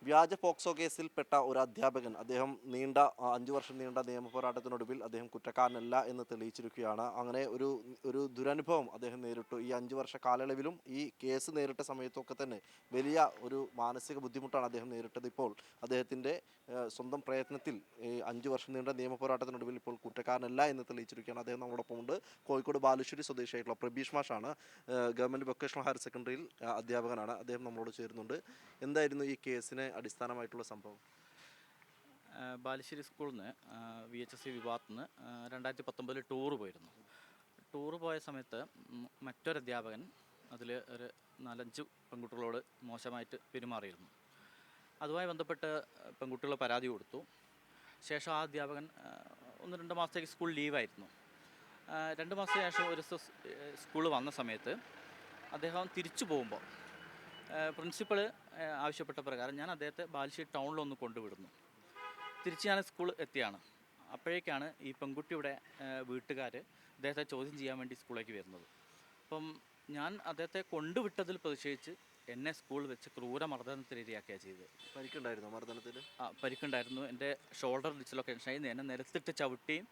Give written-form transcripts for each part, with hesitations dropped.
വ്യാജ പോക്സോ കേസിൽപ്പെട്ട ഒരു അധ്യാപകൻ അദ്ദേഹം 5 വർഷം നീണ്ട നിയമ പോരാട്ടത്തിനൊടുവിൽ അദ്ദേഹം കുറ്റക്കാരനല്ല എന്ന് തെളിയിച്ചിരിക്കുകയാണ്. അങ്ങനെ ഒരു ദുരനുഭവം അദ്ദേഹം നേരിട്ടു. ഈ 5 വർഷ കാലയളവിലും ഈ കേസ് നേരിട്ട സമയത്തൊക്കെ തന്നെ വലിയ ഒരു മാനസിക ബുദ്ധിമുട്ടാണ് അദ്ദേഹം നേരിട്ടത്. ഇപ്പോൾ അദ്ദേഹത്തിൻ്റെ സ്വന്തം പ്രയത്നത്തിൽ ഈ 5 വർഷം നീണ്ട നിയമ പോരാട്ടത്തിനൊടുവിൽ ഇപ്പോൾ കുറ്റക്കാരനല്ല എന്ന് തെളിയിച്ചിരിക്കുകയാണ്. അദ്ദേഹം നമ്മോടൊപ്പം ഉണ്ട്. കോഴിക്കോട് ബാലുശ്ശേരി സ്വദേശിയായിട്ടുള്ള പ്രബീഷ് മാഷാണ്. ഗവൺമെൻറ് വൊക്കേഷണൽ ഹയർ സെക്കൻഡറിയിൽ അധ്യാപകനാണ്. അദ്ദേഹം നമ്മളോട് ചേരുന്നുണ്ട്. എന്തായിരുന്നു ഈ കേസിന് അടിസ്ഥാനമായിട്ടുള്ള സംഭവം? ബാലുശ്ശേരി സ്കൂളിൽ നിന്ന് VHSC വിഭാഗത്തിൽ നിന്ന് 2019 ടൂറ് പോയിരുന്നു. ടൂറ് പോയ സമയത്ത് മറ്റൊരു അധ്യാപകൻ അതിൽ ഒരു 4-5 പെൺകുട്ടികളോട് മോശമായിട്ട് പെരുമാറിയിരുന്നു. അതുമായി ബന്ധപ്പെട്ട് പെൺകുട്ടികൾ പരാതി കൊടുത്തു. ശേഷം ആ അധ്യാപകൻ 1-2 മാസത്തേക്ക് സ്കൂൾ ലീവായിരുന്നു. 2 മാസത്തിന് ശേഷം ഒരു സ്കൂൾ വന്ന സമയത്ത് അദ്ദേഹം തിരിച്ചു പോകുമ്പോൾ പ്രിൻസിപ്പൾ ആവശ്യപ്പെട്ട പ്രകാരം ഞാൻ അദ്ദേഹത്തെ ബാലുശ്ശേരി ടൗണിലൊന്ന് കൊണ്ടുവിടുന്നു. തിരിച്ച് ഞാൻ സ്കൂൾ എത്തിയാണ്. അപ്പോഴേക്കാണ് ഈ പെൺകുട്ടിയുടെ വീട്ടുകാർ അദ്ദേഹത്തെ ചോദ്യം ചെയ്യാൻ വേണ്ടി സ്കൂളിലേക്ക് വരുന്നത്. അപ്പം ഞാൻ അദ്ദേഹത്തെ കൊണ്ടുവിട്ടതിൽ പ്രതിഷേധിച്ച് എന്നെ സ്കൂളിൽ വെച്ച് ക്രൂരമർദ്ദനത്തിന് ഇരയാക്കുകയാണ് ചെയ്തത്. പരിക്കുണ്ടായിരുന്നു മർദ്ദനത്തിൽ? പരിക്കുണ്ടായിരുന്നു. എൻ്റെ ഷോൾഡർ ഡിസ്ലൊക്കേഷനായി എന്നെ നിലത്തിട്ട് ചവിട്ടുകയും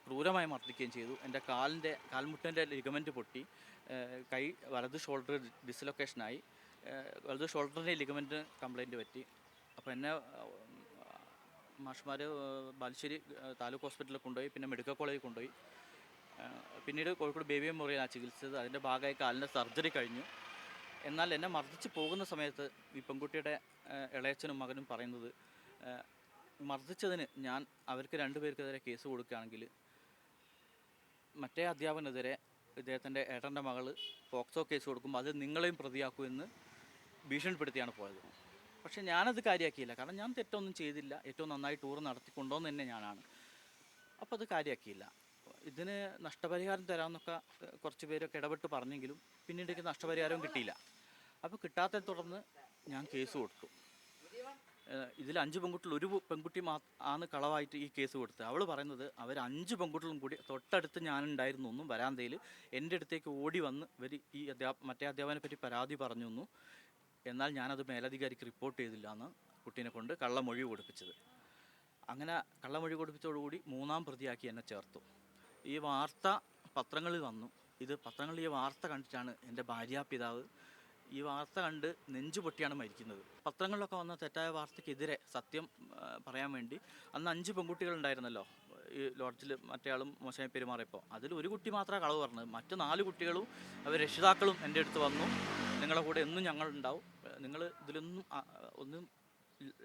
ക്രൂരമായി മർദ്ദിക്കുകയും ചെയ്തു. എൻ്റെ കാൽമുട്ടിൻ്റെ ലിഗമെൻറ്റ് പൊട്ടി, വലത് ഷോൾഡർ ഡിസ്ലൊക്കേഷനായി, വലത് ഷോൾഡറിൻ്റെ ലിഗമെൻറ്റ് കംപ്ലയിൻറ്റ് പറ്റി. അപ്പോൾ എന്നെ മാഷ്മാർ ബാലുശ്ശേരി താലൂക്ക് ഹോസ്പിറ്റലിൽ കൊണ്ടുപോയി, പിന്നെ മെഡിക്കൽ കോളേജിൽ കൊണ്ടുപോയി. പിന്നീട് കോഴിക്കോട് ബേബി മെമ്മോറിയലാണ് ചികിത്സിച്ചത്. അതിൻ്റെ ഭാഗമായി കാലിൻ്റെ സർജറി കഴിഞ്ഞു. എന്നാൽ എന്നെ മർദ്ദിച്ച് പോകുന്ന സമയത്ത് ഈ പെൺകുട്ടിയുടെ ഇളയച്ചനും മകനും പറയുന്നത്, മർദ്ദിച്ചതിന് ഞാൻ അവർക്ക് 2 പേർക്കെതിരെ കേസ് കൊടുക്കുകയാണെങ്കിൽ മറ്റേ അധ്യാപകനെതിരെ ഇദ്ദേഹത്തിൻ്റെ ഏട്ടൻ്റെ മകൾ പോക്സോ കേസ് കൊടുക്കുമ്പോൾ അത് നിങ്ങളെയും പ്രതിയാക്കുമെന്ന് ഭീഷണിപ്പെടുത്തിയാണ് പോയത്. പക്ഷേ ഞാനത് കാര്യമാക്കിയില്ല. കാരണം ഞാൻ തെറ്റൊന്നും ചെയ്തില്ല. ഏറ്റവും നന്നായി ടൂർ നടത്തിക്കൊണ്ടോന്ന് തന്നെ ഞാനാണ്. അപ്പോൾ അത് കാര്യമാക്കിയില്ല. ഇതിന് നഷ്ടപരിഹാരം തരാമെന്നൊക്കെ കുറച്ച് പേരൊക്കെ ഇടപെട്ട് പറഞ്ഞെങ്കിലും പിന്നീട് എനിക്ക് നഷ്ടപരിഹാരവും കിട്ടിയില്ല. അപ്പോൾ കിട്ടാത്തതിനെ തുടർന്ന് ഞാൻ കേസ് കൊടുത്തു. ഇതിൽ 5 പെൺകുട്ടികൾ ഒരു പെൺകുട്ടി ആണ് കളവായിട്ട് ഈ കേസ് കൊടുത്തത്. അവൾ പറയുന്നത് അവർ 5 പെൺകുട്ടികളും കൂടി തൊട്ടടുത്ത് ഞാനുണ്ടായിരുന്നു എന്നും വരാന്തയിൽ എൻ്റെ അടുത്തേക്ക് ഓടി വന്ന് ഈ മറ്റേ അധ്യാപകനെ പറ്റി പരാതി പറഞ്ഞു എന്നും, എന്നാൽ ഞാനത് മേലധികാരിക്ക് റിപ്പോർട്ട് ചെയ്തില്ല എന്ന് കുട്ടീനെ കൊണ്ട് കള്ളമൊഴി കൊടുപ്പിച്ചത്. അങ്ങനെ കള്ളമൊഴി കൊടുപ്പിച്ചതോടുകൂടി 3-ാം പ്രതിയാക്കി എന്നെ ചേർത്തു. ഈ വാർത്ത പത്രങ്ങളിൽ വന്നു. പത്രങ്ങളിൽ ഈ വാർത്ത കണ്ടിട്ടാണ് എൻ്റെ ഭാര്യാപിതാവ് ഈ വാർത്ത കണ്ട് നെഞ്ചു പൊട്ടിയാണ് മരിക്കുന്നത്. പത്രങ്ങളിലൊക്കെ വന്ന തെറ്റായ വാർത്തയ്ക്കെതിരെ സത്യം പറയാൻ വേണ്ടി അന്ന് 5 പെൺകുട്ടികളുണ്ടായിരുന്നല്ലോ ഈ ലോഡ്ജിൽ മറ്റേയാളും മോശമായി പെരുമാറിയപ്പോൾ. അതിൽ ഒരു കുട്ടി മാത്രമേ കളവ് പറഞ്ഞത്. മറ്റ് 4 കുട്ടികളും അവർ രക്ഷിതാക്കളും എൻ്റെ അടുത്ത് വന്നു, നിങ്ങളുടെ കൂടെ എന്നും ഞങ്ങളുണ്ടാവും, നിങ്ങൾ ഇതിലൊന്നും ഒന്നും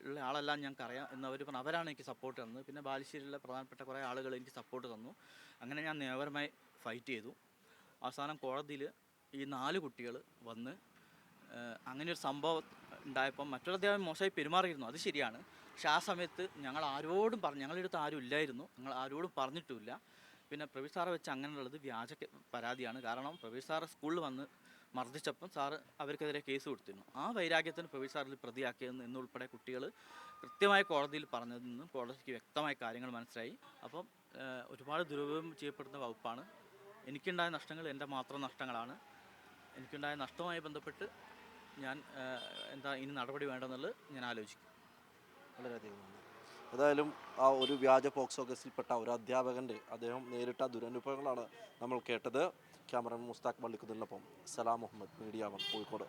ഉള്ള ആളല്ല ഞങ്ങൾക്കറിയാം എന്നവർ പറഞ്ഞു. അവരാണ് എനിക്ക് സപ്പോർട്ട് തന്നത്. പിന്നെ ബാലുശ്ശേരിയിലെ പ്രധാനപ്പെട്ട കുറേ ആളുകൾ എനിക്ക് സപ്പോർട്ട് തന്നു. അങ്ങനെ ഞാൻ നിയമപരമായി ഫൈറ്റ് ചെയ്തു. അവസാനം കോടതിയിൽ ഈ 4 കുട്ടികൾ വന്ന് അങ്ങനെയൊരു സംഭവം ഉണ്ടായപ്പം മറ്റൊരു അധ്യാപകൻ മോശമായി പെരുമാറിയിരുന്നു, അത് ശരിയാണ്. പക്ഷേ ആ സമയത്ത് ഞങ്ങളുടെ അടുത്ത് ആരും ഇല്ലായിരുന്നു, ഞങ്ങൾ ആരോടും പറഞ്ഞിട്ടുമില്ല. പിന്നെ പ്രവീഷ് സാറെ വെച്ച് അങ്ങനെയുള്ളത് വ്യാജ പരാതിയാണ്. കാരണം പ്രവീഷ് സാറ് സ്കൂളിൽ വന്ന് മർദ്ദിച്ചപ്പം സാറ് അവർക്കെതിരെ കേസ് കൊടുത്തിരുന്നു. ആ വൈരാഗ്യത്തിന് പ്രവീഷ് സാറിൽ പ്രതിയാക്കിയതെന്ന് എന്നുൾപ്പെടെ കുട്ടികൾ കൃത്യമായി കോടതിയിൽ പറഞ്ഞതിൽ നിന്നും കോടതിക്ക് വ്യക്തമായ കാര്യങ്ങൾ മനസ്സിലായി. അപ്പം ഒരുപാട് ദുരുപയോഗം ചെയ്യപ്പെടുന്ന വകുപ്പാണ്. എനിക്കുണ്ടായ നഷ്ടങ്ങൾ എൻ്റെ മാത്രം നഷ്ടങ്ങളാണ്. എനിക്കുണ്ടായ നഷ്ടവുമായി ബന്ധപ്പെട്ട് ഞാൻ ഇനി നടപടി വേണ്ടെന്നുള്ളത് ഞാൻ ആലോചിക്കും. വളരെയധികം നന്ദി. ഏതായാലും ആ ഒരു വ്യാജ പോക്സോ കേസിൽപ്പെട്ട ഒരു അധ്യാപകൻ്റെ അദ്ദേഹം നേരിട്ട ദുരനുഭവങ്ങളാണ് നമ്മൾ കേട്ടത്. ക്യാമറമാൻ മുസ്താഖ് വള്ളിക്കുന്നിനൊപ്പം സലാം മുഹമ്മദ്, മീഡിയ 1 കോഴിക്കോട്.